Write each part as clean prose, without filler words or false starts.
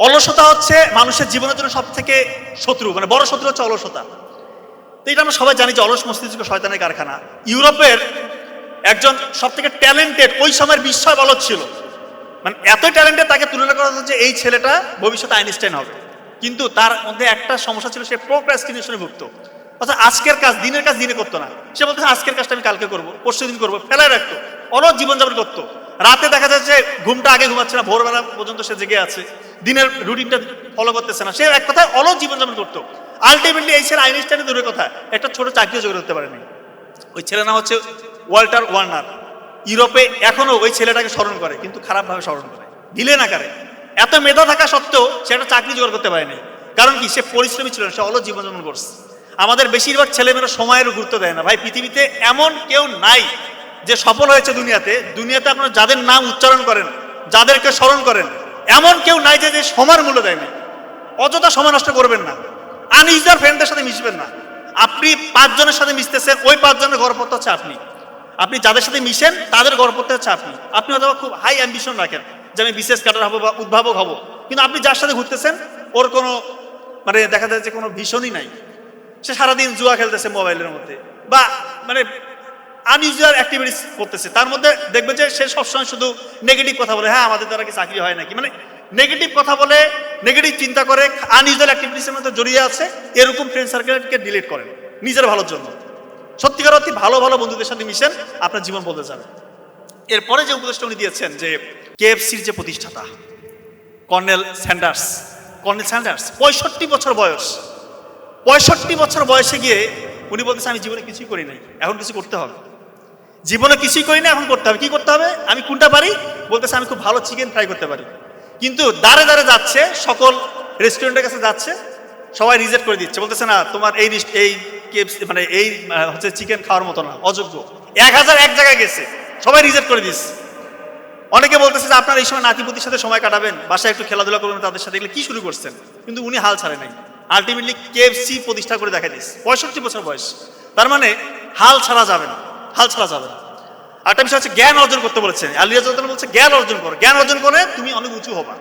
অলসতা হচ্ছে মানুষের জীবনের জন্য সবথেকে শত্রু, মানে বড় শত্রু হচ্ছে অলসতা। তো এটা আমরা সবাই জানি যে অলস মস্তিষ্ক শয়তানের কারখানা। ইউরোপের একজন সবথেকে ট্যালেন্টেড ওই সময়ের বিস্ময় বালক ছিল, মানে এত ট্যালেন্টেড, তাকে তুলনা করা হচ্ছে যে এই ছেলেটা ভবিষ্যতে আইনস্টাইন হবে। কিন্তু তার মধ্যে একটা সমস্যা ছিল, সে প্রোক্রাস্টিনেশনে ভুগত। অর্থাৎ আজকের কাজ, দিনের কাজ দিনে করতো না। সে বলতো আজকের কাজটা আমি কালকে করবো, পরশু দিন করবো, ফেলায় রাখতো। অলস জীবনযাপন করতো। রাতে দেখা যাচ্ছে ঘুমটা আগে ঘুমাচ্ছে না, ভোরবেলা পর্যন্ত সে জেগে আছে, দিনের রুটিনটা ফলো করতেছে না। সে এক কথায় অলস জীবনযাপন করতো। আলটিমেটলি এই ছেলে আইনস্টাইনের দূরের কথা একটা ছোট চাকরিও জোগাড় করতে পারেনি। ওই ছেলের নাম হচ্ছে ওয়াল্টার ওয়ার্নার। ইউরোপে এখনো ওই ছেলেটাকে স্মরণ করে, কিন্তু খারাপভাবে স্মরণ করে, ভিলেন আকারে। এত মেধা থাকা সত্ত্বেও সে একটা চাকরি জোগাড় করতে পারেনি। কারণ কি? সে পরিশ্রমী ছিল না, সে অলস জীবনযাপন করছে। আমাদের বেশিরভাগ ছেলেমেয়েরা সময়ের গুরুত্ব দেয় না। ভাই, পৃথিবীতে এমন কেউ নাই যে সফল হয়েছে দুনিয়াতে। দুনিয়াতে আপনারা যাদের নাম উচ্চারণ করেন, যাদেরকে স্মরণ করেন, এমন কেউ নাই যে সময়ের মূল্য দেয় না। অযথা সময় নষ্ট করবেন না। আনইউজুয়াল ফ্রেন্ডদের সাথে মিশবেন না। আপনি 5 জনের সাথে মিশতেছেন, ওই 5 জনের গড়পড়তা হচ্ছে আপনি। আপনি যাদের সাথে মিশেন তাদের গড়পড়তা হচ্ছে আপনি। আপনি হয়তো খুব হাই অ্যাম্বিশন রাখেন যে আমি বিশেষ ক্যাডার হবো বা উদ্ভাবক হবো, কিন্তু আপনি যার সাথে ঘুরতেছেন ওর কোনো মানে দেখা যায় যে কোনো ভীষণই নাই। সে সারাদিন জুয়া খেলতেছে মোবাইলের মধ্যে, বা মানে আনইউজুয়াল অ্যাক্টিভিটিস করতেছে। তার মধ্যে দেখবে যে সে সবসময় শুধু নেগেটিভ কথা বলে, হ্যাঁ আমাদের দ্বারা কি চাকরি হয় নাকি, মানে নেগেটিভ কথা বলে, নেগেটিভ চিন্তা করে, আনইউজুয়াল অ্যাক্টিভিটিসের মধ্যে জড়িয়ে আছে। এরকম ফ্রেন্ড সার্কেলকে ডিলিট করেন নিজের ভালোর জন্য। সত্যিকার অর্থে ভালো ভালো বন্ধুদের সাথে মিশেন, আপনার জীবন বদলে যাবে। এরপরে যে উপদেশটা উনি দিয়েছেন, যে কেএফসির যে প্রতিষ্ঠাতা কর্নেল স্যান্ডার্স, 65 বছর বয়স, 65 বছর বয়সে গিয়ে উনি বলতেছে আমি জীবনে কিছুই করি নাই, এখন কিছু করতে হবে। জীবনে কিছুই করি না, এখন করতে হবে। কি করতে হবে? আমি কোনটা পারি? বলতেছে আমি খুব ভালো চিকেন ফ্রাই করতে পারি। কিন্তু দাঁড়ে দাঁড়ে যাচ্ছে, সকল রেস্টুরেন্টের কাছে যাচ্ছে, সবাই রিজেক্ট করে দিচ্ছে, বলতেছে না তোমার এই কেএফসি মানে এই হচ্ছে চিকেন খাওয়ার মতো না, অযোগ্য। 1001 জায়গায় গেছে, সবাই রিজেক্ট করে দিচ্ছে। অনেকে বলতেছে যে আপনার এই সময় নাতিপুতির সাথে সময় কাটাবেন, বাসায় একটু খেলাধুলা করবেন তাদের সাথে, এগুলো কি শুরু করছেন? কিন্তু উনি হাল ছাড়ে নাই। আলটিমেটলি কেএফসি প্রতিষ্ঠা করে দেখা দিচ্ছে, 65 বছর বয়স। তার মানে হাল ছাড়া যাবে না, হাল ছাড়া যাবে না। আরেকটা বিষয় হচ্ছে জ্ঞান অর্জন করতে বলেছেন। আলী রাদিয়াল্লাহু বলছে জ্ঞান অর্জন করো, জ্ঞান অর্জন করে তুমি অনেক উঁচু হবা।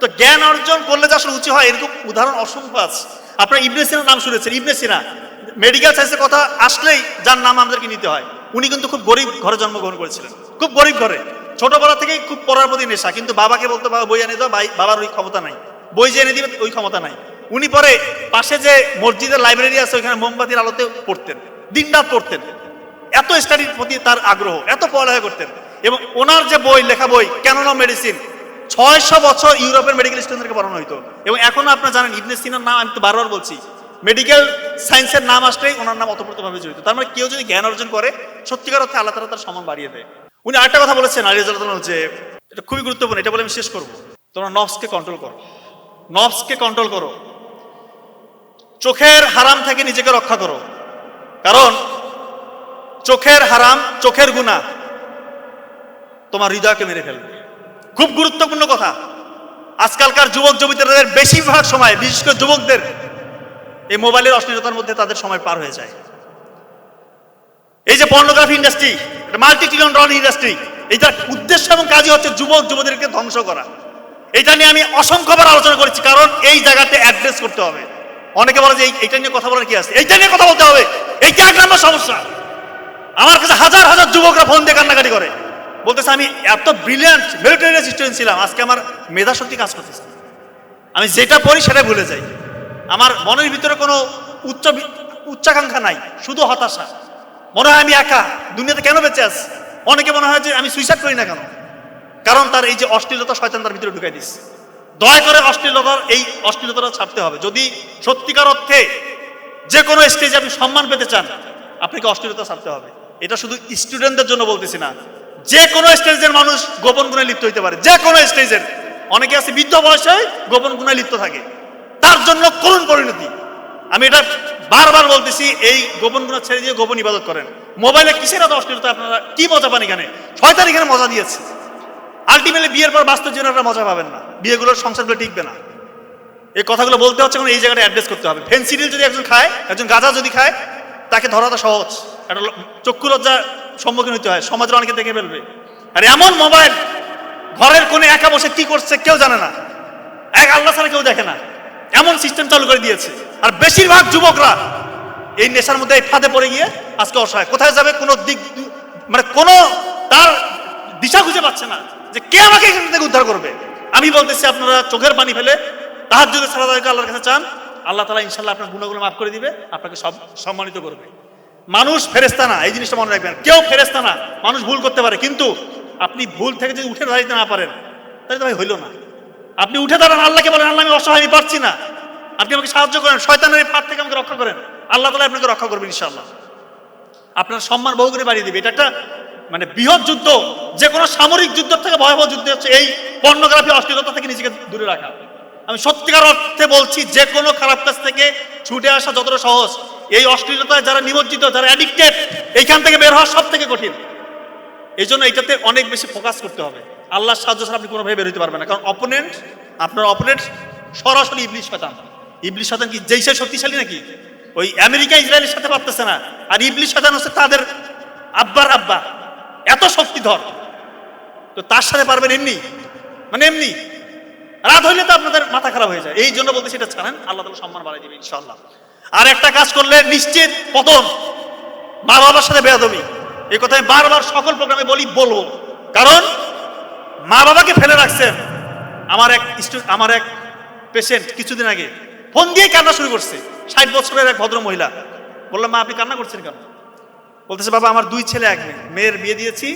তো জ্ঞান অর্জন করলে যে আসলে উঁচু হয় এরকম উদাহরণ অসংখ্য আছে। আপনার ইবনে সিনার নাম শুনেছেন। ইবনে সিনা মেডিকেল সায়েন্সের কথা আসলেই যার নাম আমাদেরকে নিতে হয়। উনি কিন্তু খুব গরিব ঘরে জন্মগ্রহণ করেছিলেন, খুব গরিব ঘরে। ছোটবেলা থেকেই খুব পড়ার প্রতি নেশা, কিন্তু বাবাকে বলতো বাবা বই এনে দাও, বাবার ওই ক্ষমতা নাই, বই যে এনে দিবে ওই ক্ষমতা নাই। উনি পরে পাশে যে মসজিদের লাইব্রেরি আছে ওইখানে মোমবাতির আলোতে পড়তেন, দিনরাত পড়তেন। এত স্টাডির প্রতি তার আগ্রহ, এত পড়ালেখা করতেন। এবং ওনার যে বই, লেখা বই ক্যানন অফ মেডিসিন, 600 বছর ইউরোপের মেডিকেল স্টুডেন্টদেরকে পড়ানো হইতো। এবং এখনো আপনারা জানেন ইবনে সিনার নাম আমি তো বারবার বলছি, মেডিকেল সায়েন্সের নাম আসলেই ওনার নাম অতপ্রতভাবে জড়িত। তার মানে কেউ যদি জ্ঞান অর্জন করে সত্যিকার অর্থে আল্লাহ তাআলা তার সম্মান বাড়িয়ে দেয়। উনি আরেকটা কথা বলেছেন আলী রাদিয়াল্লাহু আনহু, যে এটা খুবই গুরুত্বপূর্ণ, এটা বলে আমি শেষ করবো। তোমরা নফসকে কন্ট্রোল করো, নফসকে কন্ট্রোল করো। চোখের হারাম থেকে নিজেকে রক্ষা করো, কারণ চোখের হারাম, চোখের গুনাহ তোমার হৃদয়কে মেরে ফেলবে। খুব গুরুত্বপূর্ণ কথা। আজকালকার যুবক যুবতীদের বেশিরভাগ সময়, বিশেষ করে যুবকদের, এই মোবাইলের অশ্লীলতার মধ্যে তাদের সময় পার হয়ে যায়। এই যে pornography industry, multi trillion dollar industry, এইটার উদ্দেশ্য এবং কাজই হচ্ছে যুবক যুবতীদেরকে ধ্বংস করা। এটা নিয়ে আমি অসংখ্যবার আলোচনা করেছি, কারণ এই জায়গাতে অ্যাড্রেস করতে হবে। অনেকে বলে যে এইটা নিয়ে কথা বলার কি আছে, এইটা নিয়ে কথা বলতে হবে, এইটা 1 নম্বর সমস্যা। আমার কাছে হাজার হাজার যুবকরা ফোন দিয়ে কান্নাকাটি করে, বলতেছে আমি এত ব্রিলিয়ান্ট মেরিটোরিয়াস স্টুডেন্ট ছিলাম, আজকে আমার মেধা শক্তি কাজ করতেছে, আমি যেটা পড়ি সেটাই ভুলে যাই, আমার মনের ভিতরে কোনো উচ্চাকাঙ্ক্ষা নাই, শুধু হতাশা। মনে হয় আমি একা দুনিয়াতে, কেন বেঁচে আছি? অনেকে মনে হয় যে আমি সুইসাইড করি না কেন, কারণ তার এই যে অশ্লীলতা শয়তান তার ভিতরে ঢুকাই দিচ্ছে। দয়া করে এই অশ্লীলতাটা ছাড়তে হবে। যদি সত্যিকার অর্থে যে কোনো স্টেজে আপনি সম্মান পেতে চান, আপনাকে অশ্লীলতা ছাড়তে হবে। এটা শুধু স্টুডেন্টদের জন্য বলতেছি না, যে কোনো স্টেজের মানুষ গোপন গুণে লিপ্ত হইতে পারে, যে কোনো স্টেজের। অনেকে আছে বৃদ্ধ বয়সে গোপন গুণে লিপ্ত থাকে, তার জন্য করুণ পরিণতি। আমি এটা বারবার বলতেছি, এই গোপন গুণা ছেড়ে দিয়ে গোপন ইবাদত করেন। মোবাইলে কিসের এত অশ্লীলতা? আপনারা কি মজা পান এখানে? শয়তান এখানে মজা দিয়েছে। আলটিমেটলি বিয়ের পর বাস্তব জীবনে আপনারা মজা পাবেন না, বিয়েগুলোর সংসারগুলো টিকবে না। এই কথাগুলো বলতে হচ্ছে, এই জায়গাটা অ্যাড্রেস করতে হবে। ফেন্সিডিল যদি একজন খায়, একজন গাঁজা যদি খায়, তাকে ধরাটা সহজ, একটা চক্ষু লজ্জার সম্মুখীন হতে হয়, সমাজের অনেকে দেখে ফেলবে। আর এমন মোবাইল ঘরের কোণে একা বসে কি করছে কেউ জানে না, এক আল্লাহ ছাড়া কেউ দেখে না, এমন সিস্টেম চালু করে দিয়েছে। আর বেশিরভাগ যুবকরা এই নেশার মধ্যে এই ফাঁদে পড়ে গিয়ে আজকে অসহায়, কোথায় যাবে কোনো দিক, মানে কোনো তার দিশা খুঁজে পাচ্ছে না যে কে আমাকে এখান থেকে উদ্ধার করবে। আমি বলতেছি আপনারা চোখের পানি ফেলে তাহাজ্জুদের সালাত আদায় করে আল্লাহর কাছে চান, আল্লাহ তাআলা ইনশাআল্লাহ আপনার গুনাহগুলো মাফ করে দিবে, আপনাকে সব সম্মানিত করবে। মানুষ ফেরেশতা না, এই জিনিসটা মনে রাখবেন, কেউ ফেরেশতা না। মানুষ ভুল করতে পারে, কিন্তু আপনি ভুল থেকে যদি উঠে দাঁড়াতে না পারেন তাহলে তো ভাই হইল না। আপনি উঠে দাঁড়ান, আল্লাহকে বলেন আল্লাহ আমি অসহায়, আমি পারছি না, আপনি আমাকে সাহায্য করেন, শয়তানের এই ফাঁদ থেকে আমাকে রক্ষা করেন, আল্লাহ তাআলা আপনাকে রক্ষা করবেন ইনশাআল্লাহ। আপনার সম্মান বহুগুণে বাড়িয়ে দিবে। এটা একটা মানে বৃহৎ যুদ্ধ, যে কোনো সামরিক যুদ্ধ থেকে ভয়াবহ যুদ্ধ হচ্ছে এই পর্নোগ্রাফি, অশ্লীলতা থেকে নিজেকে দূরে রাখা। আমি সত্যিকার অর্থে বলছি, যে কোনো খারাপ কাজ থেকে ছুটে আসা যতটা সহজ, এই অশ্লীলতায় যারা নিমজ্জিত, যারা অ্যাডিক্টেড, এইখান থেকে বের হওয়া সব থেকে কঠিন। এই জন্য এটাতে অনেক বেশি ফোকাস করতে হবে। আল্লাহর সাহায্য ছাড়া আপনি কোনোভাবে বের হতে পারবেন না, কারণ আপনার অপোনেন্ট সরাসরি ইবলিশ শয়তান। ইবলিশ শয়তান কি যেই সে শক্তিশালী নাকি? ওই আমেরিকা ইসরায়েলের সাথে পারতেছে না, আর ইবলিশ শয়তান হচ্ছে তাদের আব্বার আব্বা, এত শক্তিধর। তো তার সাথে পারবেন এমনি, মানে এমনি রাত হইলে তো আপনাদের মাথা খারাপ হয়ে যায়। এই জন্য বলতে সেটা ছাড়েন, আল্লাহ তাআলা সম্মান বাড়াই দিবে ইনশাআল্লাহ। আর একটা কাজ করলে নিশ্চিত পতন, মা বাবার সাথে বেয়াদবি। এই কথা আমি বারবার সকল প্রোগ্রামে বলবো, কারণ মা বাবাকে ফেলে রাখছেন। আমার এক পেশেন্ট কিছুদিন আগে ফোন দিয়ে কান্না শুরু করছে, 60 বছরের এক ভদ্র মহিলা। বললাম মা আপনি কান্না করছেন কেন? বলতেছে বাবা আমার 2 ছেলে 1 মেয়ে, মেয়ের বিয়ে দিয়েছি,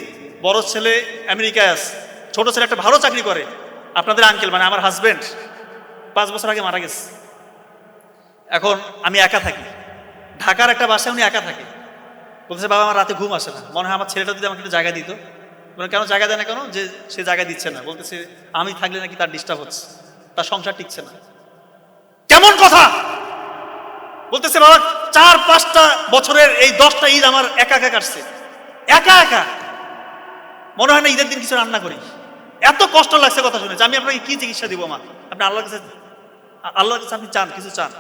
বড় ছেলে আমেরিকায় আছে, ছোট ছেলে একটা ভালো চাকরি করে। আপনাদের আঙ্কেল মানে আমার হাজবেন্ড 5 বছর আগে মারা গেছে। এখন আমি একা থাকি, ঢাকার একটা বাসায় উনি একা থাকে। বলতেছে বাবা আমার রাতে ঘুম আসে না, মনে হয় আমার ছেলেটা যদি আমাকে একটু জায়গা দিত। কেন জায়গা দেয় না কেন? যে সে জায়গা দিচ্ছে না, বলতেছে আমি থাকলে নাকি তার ডিস্টার্ব হচ্ছে, তার সংসার টিকছে না। কেমন কথা? বলতেছে বাবা 4-5টা বছরের এই 10টা ঈদ আমার একা একা কাটছে, একা একা, মনে হয় না ঈদের দিন কিছু রান্না করি। এত কষ্ট লাগছে কথা শুনে যে আমি আপনাকে কি চিকিৎসা দিব মা? আপনি আল্লাহর কাছে আপনি চান, কিছু চান,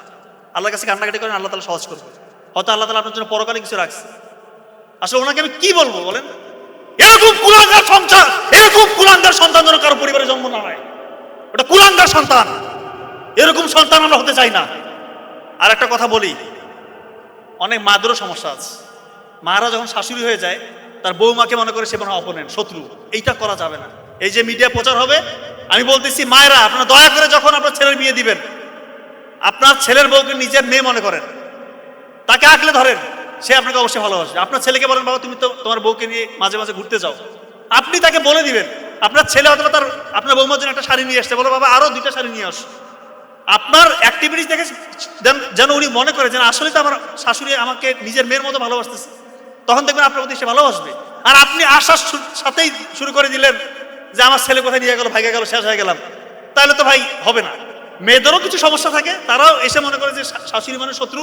আল্লাহর কাছে কান্নাকাটি করেন, আল্লাহ তাআলা সহজ করবে। হয়তো আল্লাহ তাআলা আপনার জন্য পরকালে কিছু রাখছে। আসলে ওনাকে আমি কি বলবো বলেন? এরকম কুলাঙ্গার সংসার, এরকম কুলাঙ্গার সন্তান যেন কারো পরিবারে জন্ম না হয়, ওটা কুলাঙ্গার সন্তান। এরকম সন্তান আমরা হতে চাই না। আর একটা কথা বলি, অনেক মাদেরও সমস্যা আছে। মারা যখন শাশুড়ি হয়ে যায়, তার বৌমাকে মনে করে সে মনে হয় অপোনেন্ট, শত্রু। এইটা করা যাবে না। এই যে মিডিয়া প্রচার হবে, আমি বলতেছি মায়েরা আপনারা দয়া করে যখন আপনার ছেলের বিয়ে দিবেন, আপনার ছেলের বউকে নিজের মেয়ে মনে করেন, তাকে আঁকলে ধরেন, সে আপনাকে অবশ্যই ভালোবাসবে। আপনার ছেলেকে বলেন বাবা তুমি তো তোমার বউকে নিয়ে মাঝে মাঝে ঘুরতে যাও, আপনি তাকে বলে দিবেন। আপনার ছেলে অথবা আপনার বৌমার জন্য একটা শাড়ি নিয়ে আসতে বলো বাবা আরো 2টা শাড়ি নিয়ে আস। আপনার অ্যাক্টিভিটিস দেখে যেন উনি মনে করে যেন আসলে তো আমার শাশুড়ি আমাকে নিজের মেয়ের মতো ভালোবাসতেছে, তখন দেখবেন আপনার প্রতি সে ভালোবাসবে। আর আপনি আসার সাথেই শুরু করে দিলেন যে আমার ছেলে কোথায় নিয়ে গেল, ভাগে গেল, শেষ হয়ে গেলাম, তাহলে তো ভাই হবে না। মেয়েদেরও কিছু সমস্যা থাকে, তারাও এসে মনে করে যে শাশুড়ি মানে শত্রু,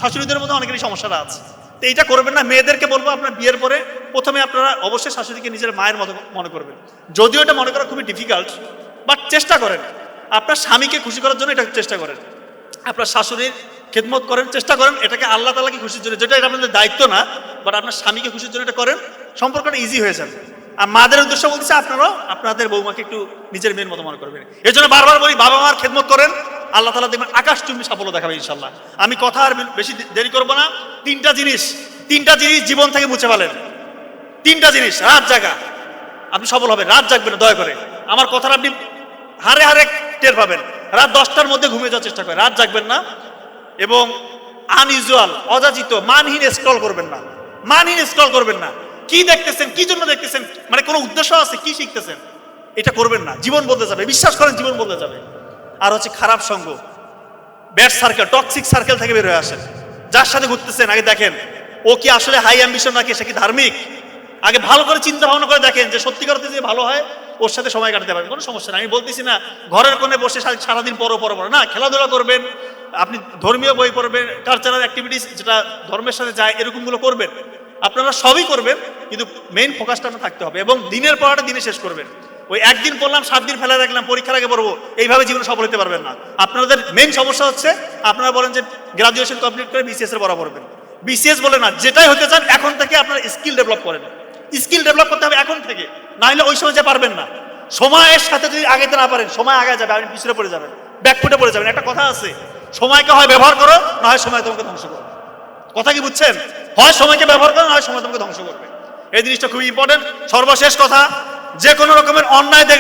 শাশুড়িদের মধ্যে অনেকেরই সমস্যাটা আছে। তো এইটা করবেন না। মেয়েদেরকে বলবো আপনার বিয়ের পরে প্রথমে আপনারা অবশ্যই শাশুড়িকে নিজের মায়ের মতো মনে করবেন। যদিও এটা মনে করা খুবই ডিফিকাল্ট, বাট চেষ্টা করেন। আপনার স্বামীকে খুশি করার জন্য এটা চেষ্টা করেন, আপনার শাশুড়ির খেদমত করেন, চেষ্টা করেন এটাকে আল্লাহ তাআলাকে খুশির জন্য, যেটা এটা আপনাদের দায়িত্ব না, বাট আপনার স্বামীকে খুশির জন্য এটা করেন, সম্পর্কটা ইজি হয়ে যাবে। আর মাদের উদ্দেশ্য বলতেছে আপনারাও আপনাদের বৌমাকে একটু নিজের মেয়ের মতো মনে করবেন। এই জন্য বারবার বলি বাবা মার খেদমত করেন, আল্লাহ তাআলা দেখবেন আকাশচুম্বী সাফল্য দেখাবে ইনশাআল্লাহ। আমি কথা আর বেশি দেরি করবো না। 3টা জিনিস জীবন থেকে মুছে ফেলেন। 3টা জিনিস, রাত জাগা, আপনি সফল হবেন। রাত জাগবেন না দয়া করে, আমার কথাটা আপনি হারে হারে টের পাবেন। রাত 10টার মধ্যে ঘুমিয়ে যাওয়ার চেষ্টা করেন, রাত জাগবেন না। এবং আনইউজুয়াল, অযাচিত, মানহীন স্ক্রল করবেন না, মানহীন স্ক্রল করবেন না। কি দেখতেছেন, কি জন্য দেখতেছেন, মানে কোনো উদ্দেশ্য আছে, কি শিখতেছেন, এটা করবেন না। জীবন বদলে যাবে, বিশ্বাস করেন জীবন বদলে যাবে। আর হচ্ছে খারাপ সঙ্গ, ব্যাড সার্কেল, টক্সিক সার্কেল থেকে বের হয়ে আসেন। যার সাথে ঘুরতেছেন আগে দেখেন ও কি আসলে হাই অ্যাম্বিশন নাকি সে কি ধার্মিক। আগে ভালো করে চিন্তা ভাবনা করে দেখেন যে সত্যিকার অর্থে যে ভালো হয় ওর সাথে সময় কাটাতে পারবেন, কোনো সমস্যা নেই। আমি বলতেছি না ঘরের কোণে বসে সারাদিন পড়ো না, খেলাধুলা করবেন, আপনি ধর্মীয় বই পড়বেন, কালচারাল অ্যাক্টিভিটিস যেটা ধর্মের সাথে যায় এরকমগুলো করবেন। আপনারা সবই করবেন, কিন্তু মেইন ফোকাসটা আপনার থাকতে হবে এবং দিনের পড়াটা দিনে শেষ করবেন। ওই একদিন পড়লাম 7 দিন ফেলে রাখলাম, পরীক্ষার আগে পড়বো, এইভাবে জীবনে সফল হতে পারবেন না। আপনাদের মেইন সমস্যা হচ্ছে আপনারা বলেন যে গ্রাজুয়েশন কমপ্লিট করে বিসিএস এর পড়া পড়বেন। বিসিএস বলে না, যেটাই হতে চান এখন থেকে আপনার স্কিল ডেভেলপ করেন। স্কিল ডেভেলপ করতে হবে এখন থেকে, না হলে ওই সময় যে পারবেন না। সময়ের সাথে যদি আগাইতে না পারেন, সময় আগায় যাবে, আপনি পিছনে পড়ে যাবেন, ব্যাকফুটে পড়ে যাবেন। একটা কথা আছে, সময়কে হয় ব্যবহার করো, না হয় সময় তোমাকে ধ্বংস করবে। কথা কি বুঝছেন? হয় সময়কে ব্যবহার করো, না হয় সময় তোমাকে ধ্বংস করবে। এই জিনিসটা খুবই ইম্পর্টেন্ট। সর্বশেষ কথা, যে কোনো রকমের অন্যায় দেখলে